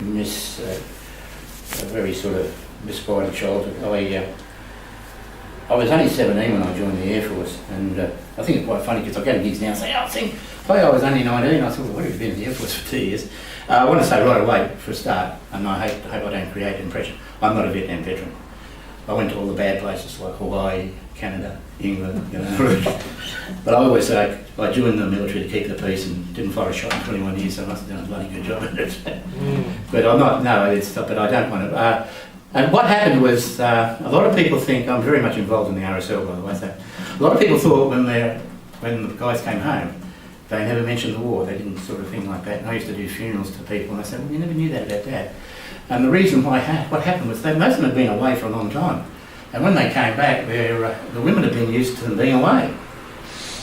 miss a very sort of misguided childhood. I was only 17 when I joined the Air Force, and I think it's quite funny because I go to gigs now and say, I was only 19. I thought, well, what have you been in the Air Force for 2 years? I want to say right away, for a start, and I hope I don't create an impression, I'm not a Vietnam veteran. I went to all the bad places like Hawaii, Canada, England, But I always say I joined the military to keep the peace and didn't fire a shot in 21 years, so I must have done a bloody good job at it. But I'm not, but I don't want to. And what happened was, a lot of people think, I'm very much involved in the RSL by the way, so a lot of people thought when the guys came home, they never mentioned the war, they didn't sort of thing like that. And I used to do funerals to people and I said, well, you never knew that about Dad. And the reason why, what happened was most of them had been away for a long time. And when they came back, the women had been used to them being away.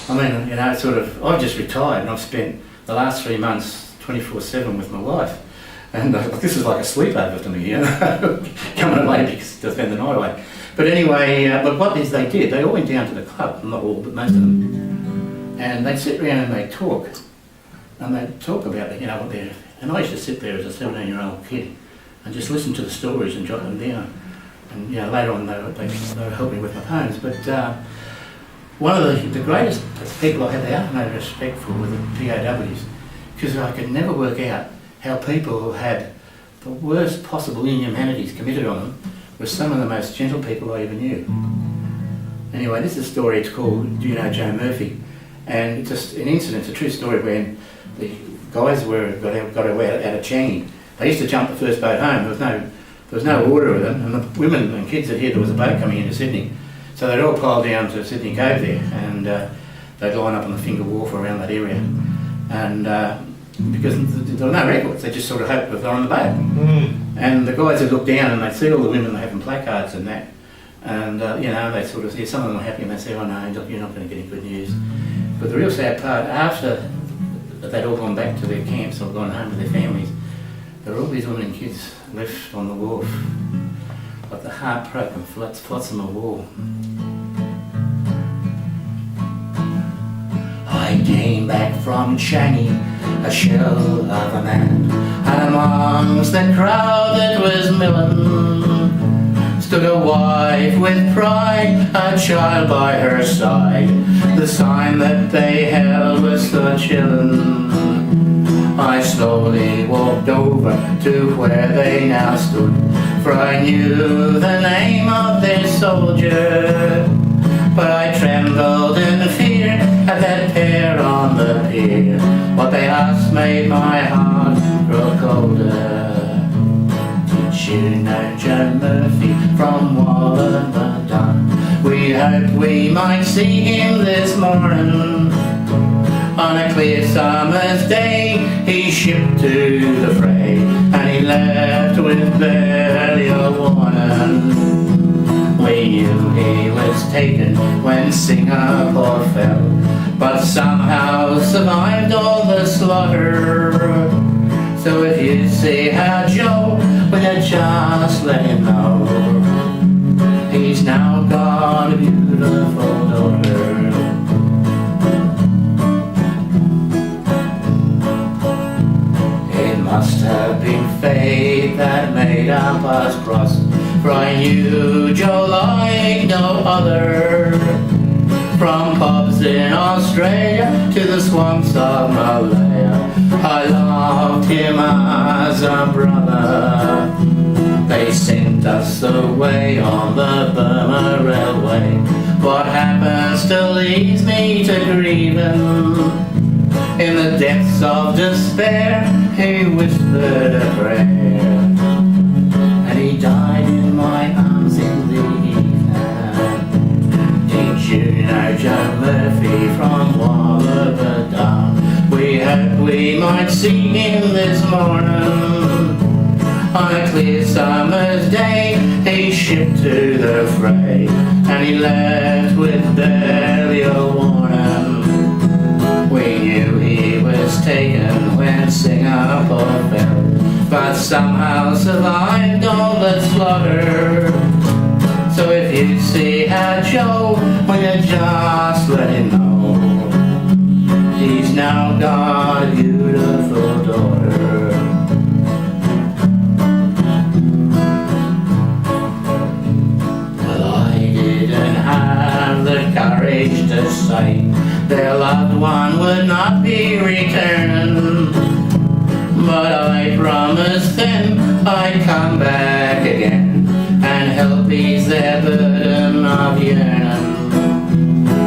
I mean, I've just retired and I've spent the last 3 months 24/7 with my wife. And this is like a sleepover to me, coming away to spend the night away. But anyway, but what they did, they all went down to the club, not all, but most of them. And they'd sit around and they'd talk. And they'd talk about, what they're... And I used to sit there as a 17-year-old kid and just listen to the stories and jot them down. And later on they would help me with my poems. But one of the greatest people I had the utmost respect for were the POWs, because I could never work out how people who had the worst possible inhumanities committed on them were some of the most gentle people I ever knew. Anyway, this is a story, it's called Do You Know Joe Murphy? And it's just an incident, it's a true story when the guys got away out of Changi. They used to jump the first boat home. There was no order of them, and the women and kids had heard there was a boat coming into Sydney. So they'd all pile down to Sydney Cove there, and they'd line up on the Finger Wharf around that area. And because there were no records, they just sort of hoped that they were on the boat. And the guys would look down and they'd see all the women having placards and that. And they'd sort of see some of them were happy and they'd say, oh no, you're not going to get any good news. But the real sad part, after they'd all gone back to their camps or gone home to their families, there were all these women and kids left on the wharf, like the heartbroken flotsam of war. I came back from Changi, a shell of a man, and amongst the crowd that was milling stood a wife with pride, a child by her side. The sign that they held was the chillin'. I slowly walked over to where they now stood, for I knew the name of their soldier. But I trembled in fear at that pair on the pier. What they asked made my heart grow colder. Did you know Joe Murphy from Wallumbadun? We hoped we might see him this morning. On a clear summer's day, he shipped to the fray, and he left with barely a warning. We knew he was taken when Singapore fell, but somehow survived all the slaughter. So if you see how Joe, will you just let him know he's now got a beautiful daughter. It must have been fate that made up us cross, for I knew Joe like no other. From pubs in Australia to the swamps of Malaya, I loved him as a brother. They sent us away on the Burma Railway. What happened still leaves me to grieving. In the depths of despair, he whispered a prayer, and he died in my arms in the evening. Did you know Joe Murphy from Wallumbadun? We hoped we might see him this morning. On a clear summer's day, he shipped to the fray, and he left with barely a warning. We knew he was taken when Singapore fell, but somehow survived all the slaughter. So if you see how Joe, will you just let him know he's now got a beautiful daughter. ease their burden of yearning.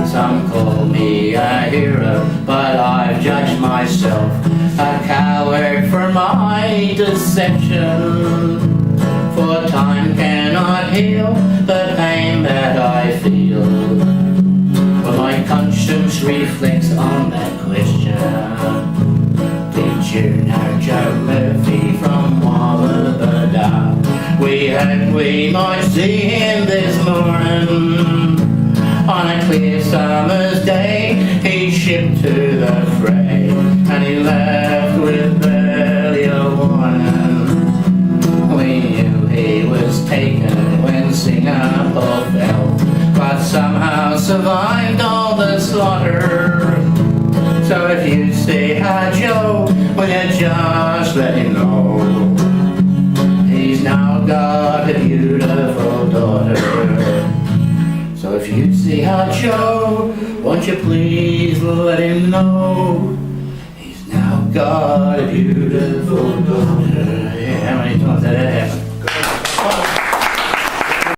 Some call me a hero, but I've judged myself a coward for my deception. For time cannot heal the pain that I feel, but my conscience reflects on that question. Did you know Joe Murphy from Wallabada? We might see him this morning. On a clear summer's day, he shipped to the fray, and he left with barely a warning. We knew he was taken when Singapore fell, but somehow survived all the slaughter. So if you see our Joe, will you just let him know he's now got a beautiful daughter. So if you see our Joe, won't you please let him know he's now got a beautiful daughter. Yeah, how many times did that happen?